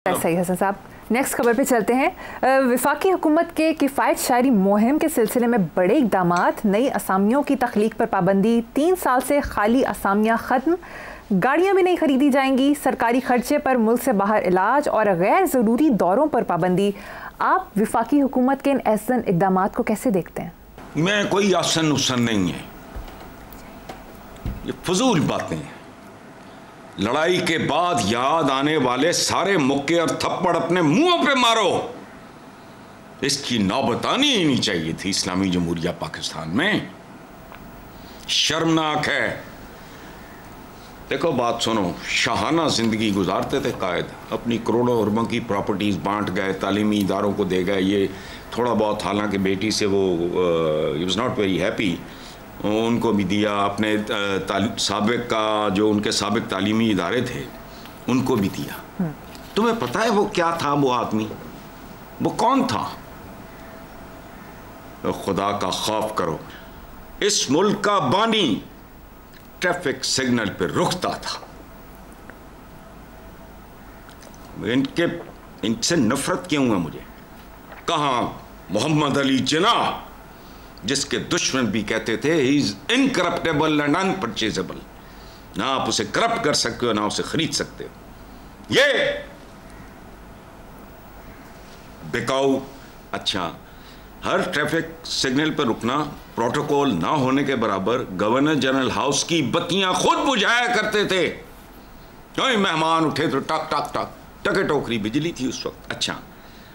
सही हसन साहब, नेक्स्ट खबर पे चलते हैं। वफाकी हुकूमत के किफ़ायत शायरी मुहिम के सिलसिले में बड़े इक़दामात। नई असामियों की तख्लीक पर पाबंदी, 3 साल से खाली असामियाँ ख़त्म, गाड़ियाँ भी नहीं खरीदी जाएंगी, सरकारी खर्चे पर मुल्क से बाहर इलाज और गैर ज़रूरी दौरों पर पाबंदी। आप वफाकी हुकूमत के इन ऐसे इक़दामात को कैसे देखते हैं? मैं कोई आसन उसन नहीं है, ये फजूल बातें हैं। लड़ाई के बाद याद आने वाले सारे मुक्के और थप्पड़ अपने मुंहों पे मारो। इसकी नौबत आनी ही नहीं चाहिए थी इस्लामी जमहूरिया पाकिस्तान में। शर्मनाक है। देखो बात सुनो, शाहाना जिंदगी गुजारते थे कायद, अपनी करोड़ों अरबों की प्रॉपर्टीज बांट गए, तालीमी इदारों को दे गए। ये थोड़ा बहुत, हालांकि बेटी से वो वाज नॉट वेरी हैप्पी, उनको भी दिया। अपने साबिक का जो उनके साबिक तालीमी इदारे थे उनको भी दिया। तुम्हें पता है वो क्या था? वो आदमी, वो कौन था? तो खुदा का खौफ करो। इस मुल्क का बानी ट्रैफिक सिग्नल पे रुकता था। इनसे नफरत क्यों है मुझे? कहाँ मोहम्मद अली जिन्नाह, जिसके दुश्मन भी कहते थे ही इज इनकरप्टेबल एंड अनपरचेजेबल, ना आप उसे करप्ट कर सकते हो ना उसे खरीद सकते हो। ये बिकाऊ। अच्छा, हर ट्रैफिक सिग्नल पर रुकना प्रोटोकॉल ना होने के बराबर गवर्नर जनरल हाउस की बत्तियां खुद बुझाया करते थे। कोई मेहमान उठे तो टक टक टक, टके टोकरी बिजली थी उस वक्त। अच्छा,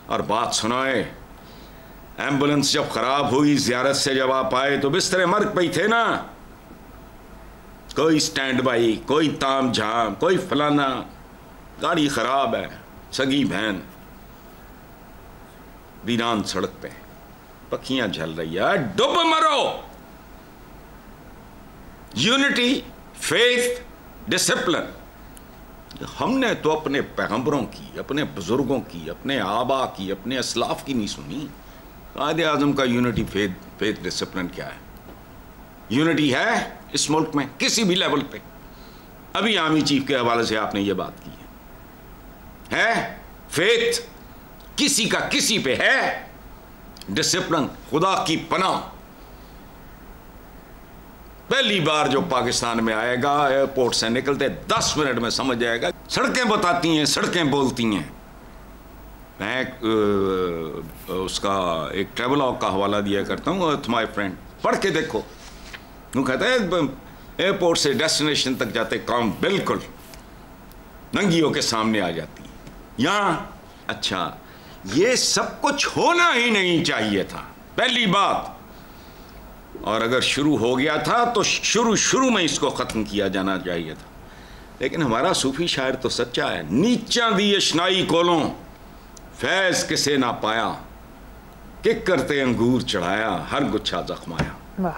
और बात सुनाए, एम्बुलेंस जब खराब हुई, ज़ियारत से जब आप आए तो बिस्तरे मर्ग पे ही थे ना। कोई स्टैंड बाई, कोई ताम झाम, कोई फलाना, गाड़ी खराब है, सगी बहन, वीरान सड़क पे, पखियां झल रही है, डूब मरो। Unity, faith, discipline. हमने तो अपने पैगंबरों की, अपने बुजुर्गों की, अपने आबा की, अपने असलाफ की नहीं सुनी। कायदे आज़म का यूनिटी, फेथ डिसिप्लिन क्या है? यूनिटी है इस मुल्क में किसी भी लेवल पे? अभी आर्मी चीफ के हवाले से आपने ये बात की है फेथ किसी का किसी पे है? डिसिप्लिन खुदा की पनाह। पहली बार जो पाकिस्तान में आएगा, एयरपोर्ट से निकलते 10 मिनट में समझ जाएगा। सड़कें बताती हैं, सड़कें बोलती हैं। मैं उसका एक ट्रेवलॉग का हवाला दिया करता हूँ, विथ माय फ्रेंड, पढ़ के देखो। वो कहता है एयरपोर्ट से डेस्टिनेशन तक जाते कौम बिल्कुल नंगियों के सामने आ जाती है। यहाँ अच्छा, ये सब कुछ होना ही नहीं चाहिए था, पहली बात। और अगर शुरू हो गया था तो शुरू में इसको ख़त्म किया जाना चाहिए था। लेकिन हमारा सूफी शायर तो सच्चा है, नीचा दी अशनाई कोलों फैज किसे ना पाया, किक करते अंगूर चढ़ाया, हर गुच्छा जख्माया।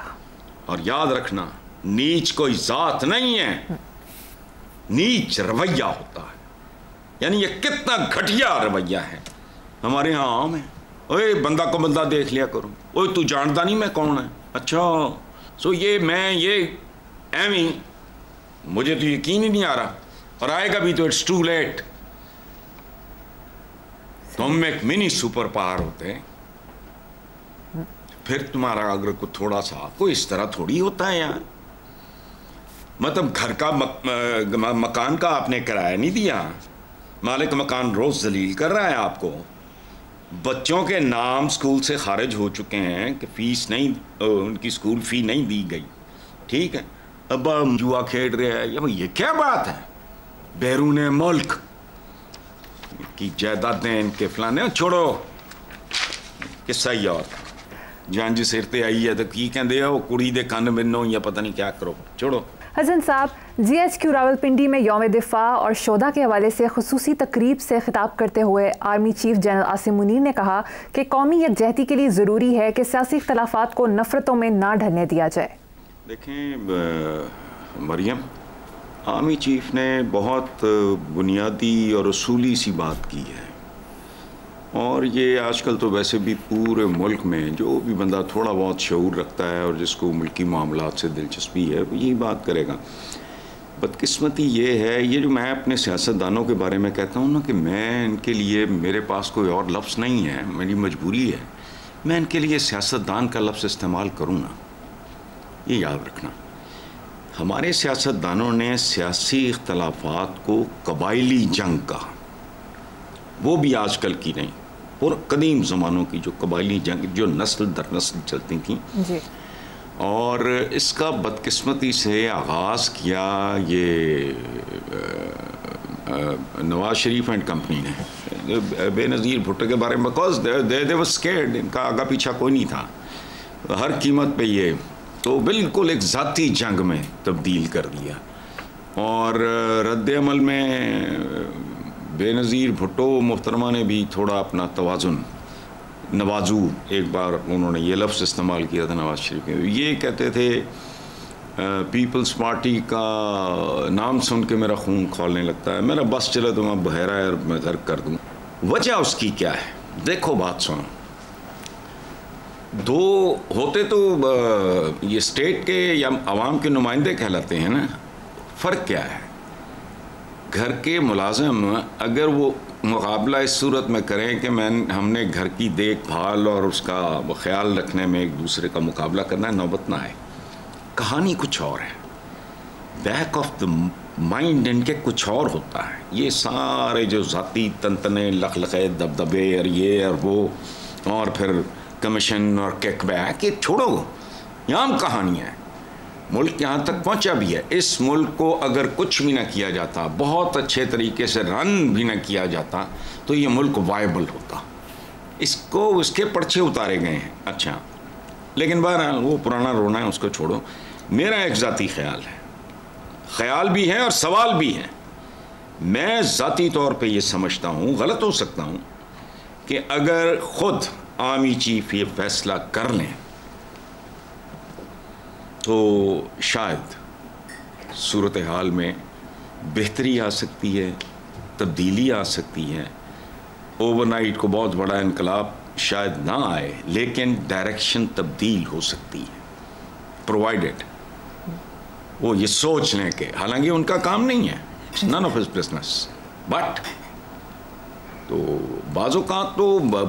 और याद रखना, नीच कोई जात नहीं है, नीच रवैया होता है। यानी ये कितना घटिया रवैया है। हमारे यहाँ आम है, ओए बंदा को बंदा देख लिया करो, ओए तू जानता नहीं मैं कौन है? अच्छा, सो ये मैं ये एमी, मुझे तो यकीन ही नहीं आ रहा, और आएगा भी तो इट्स टू लेट। तुम एक मिनी सुपर पावर होते हैं, फिर तुम्हारा अगर को थोड़ा सा कोई इस तरह थोड़ी होता है यार। मतलब घर का मकान का आपने किराया नहीं दिया, मालिक मकान रोज जलील कर रहा है आपको। बच्चों के नाम स्कूल से खारिज हो चुके हैं कि फीस नहीं, उनकी स्कूल फी नहीं दी गई, ठीक है। अब हम जुआ खेल रहे हैं, ये क्या बात है? बैरून मुल्क की जायदादें इनके फलाने, छोड़ो किस्सा ही और जंज सिर ते आई है तो की कहते हैं वो कुड़ी दे कन्न बिनो या पता नहीं क्या करो, छोड़ो। हसन साहब, GHQ रावलपिंडी में यौम दिफा और शोधा के हवाले से खुसूसी तकरीब से खिताब करते हुए army chief general Asim Munir ने कहा कि कौमी यकजहती के लिए ज़रूरी है कि सियासी इख्तलाफात को नफरतों में ना ढलने दिया जाए। देखें मरियम, आर्मी चीफ ने बहुत बुनियादी और उसूली सी बात की है, और ये आजकल तो वैसे भी पूरे मुल्क में जो भी बंदा थोड़ा बहुत शऊर रखता है और जिसको मुल्की मामलात से दिलचस्पी है, वो यही बात करेगा बदकिस्मती ये है, ये जो मैं अपने सियासतदानों के बारे में कहता हूँ ना कि मैं इनके लिए, मेरे पास कोई और लफ्ज़ नहीं है, मेरी मजबूरी है, मैं इनके लिए सियासतदान का लफ्ज़ इस्तेमाल करूँ ना, ये याद रखना। हमारे सियासतदानों ने सियासी इख्तलाफात को कबायली जंग कहा, वो भी आजकल की नहीं, और कदीम ज़मानों की जो कबायली जंग जो नस्ल दर नस्ल चलती थी जी। और इसका बदकिस्मती से आगाज़ किया ये नवाज शरीफ एंड कंपनी ने बेनज़ीर भुट्टो के बारे में, बिकॉज दे वर स्कैर्ड, इनका आगा पीछा कोई नहीं था, हर कीमत पे ये तो बिल्कुल एक ज़ाती जंग में तब्दील कर दिया। और रद्द अमल में बेनज़ीर भुट्टो मोहतरमा ने भी थोड़ा अपना तवाज़ुन, नवाजू, एक बार उन्होंने ये लफ्ज़ इस्तेमाल किया था नवाज शरीफ के, ये कहते थे पीपल्स पार्टी का नाम सुन के मेरा खून खौलने लगता है, मेरा बस चले तो मैं बहरा है और मैं गर्क कर दूँ। वजह उसकी क्या है? देखो बात सुनो, दो होते तो ये स्टेट के या आवाम के नुमाइंदे कहलाते हैं ना, फ़र्क क्या है? घर के मुलाजिम अगर वो मुकाबला इस सूरत में करें कि हमने घर की देखभाल और उसका ख्याल रखने में एक दूसरे का मुकाबला करना है, नौबत ना आए। कहानी कुछ और है, बैक ऑफ द माइंड इनके कुछ और होता है। ये सारे जो ज़ाती तंतने, लखलखे, दबदबे और ये और वो और फिर कमीशन और किकबैक, ये छोड़ो, यहाँ कहानियाँ हैं। मुल्क यहाँ तक पहुँचा भी है, इस मुल्क को अगर कुछ भी ना किया जाता, बहुत अच्छे तरीके से रन भी ना किया जाता, तो ये मुल्क वायबल होता। इसको उसके पर्चे उतारे गए हैं। अच्छा, लेकिन बहरहाल वो पुराना रोना है, उसको छोड़ो। मेरा एक ज़ाती ख्याल है, ख्याल भी है और सवाल भी है। मैं ज़ाती तौर पे ये समझता हूँ, गलत हो सकता हूँ, कि अगर ख़ुद आर्मी चीफ ये फैसला कर लें तो शायद सूरत हाल में बेहतरी आ सकती है, तब्दीली आ सकती है। ओवरनाइट को बहुत बड़ा इनकलाब शायद ना आए, लेकिन डायरेक्शन तब्दील हो सकती है, प्रोवाइडेड वो ये सोच लें कि, हालांकि उनका काम नहीं है, none of his business, but तो बाज़ों का तो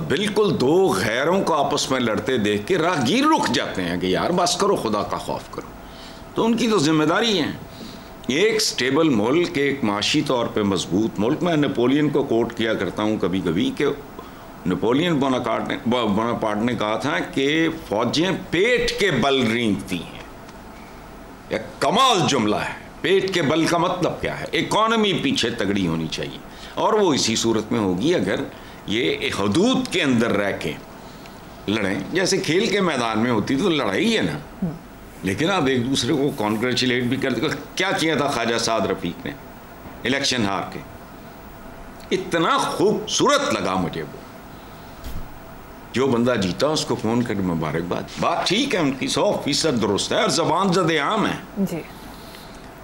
बिल्कुल दो गैरों को आपस में लड़ते देख के राहगीर रुक जाते हैं कि यार बस करो, खुदा का खौफ करो। तो उनकी तो जिम्मेदारी है। एक स्टेबल मुल्क, एक माशी तौर पे मजबूत मुल्क, मैं नेपोलियन को कोट किया करता हूँ कभी कभी कि नेपोलियन बोनापार्ट ने कहा था कि फौजें पेट के बल रेंगती हैं। एक कमाल जुमला है। पेट के बल का मतलब क्या है? इकॉनमी पीछे तगड़ी होनी चाहिए, और वो इसी सूरत में होगी अगर ये हदूद के अंदर रह के लड़ें। जैसे खेल के मैदान में होती तो लड़ाई है ना, लेकिन आप एक दूसरे को कॉन्ग्रेचुलेट भी करते। क्या किया था ख्वाजा साद रफ़ीक ने इलेक्शन हार के? इतना खूबसूरत लगा मुझे वो, जो बंदा जीता उसको फ़ोन कर मुबारकबाद। बात ठीक है उनकी, 100% दुरुस्त है और ज़बान ज़द आम है जी।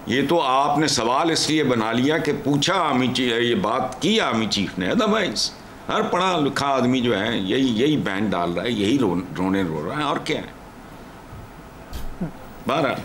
ये तो आपने सवाल इसलिए बना लिया कि पूछा आर्मी चीफ, ये बात की आर्मी चीफ ने। अदरवाइज हर पढ़ा लिखा आदमी जो है यही बैंड डाल रहा है, यही रोने रो रहा है, और क्या है। 12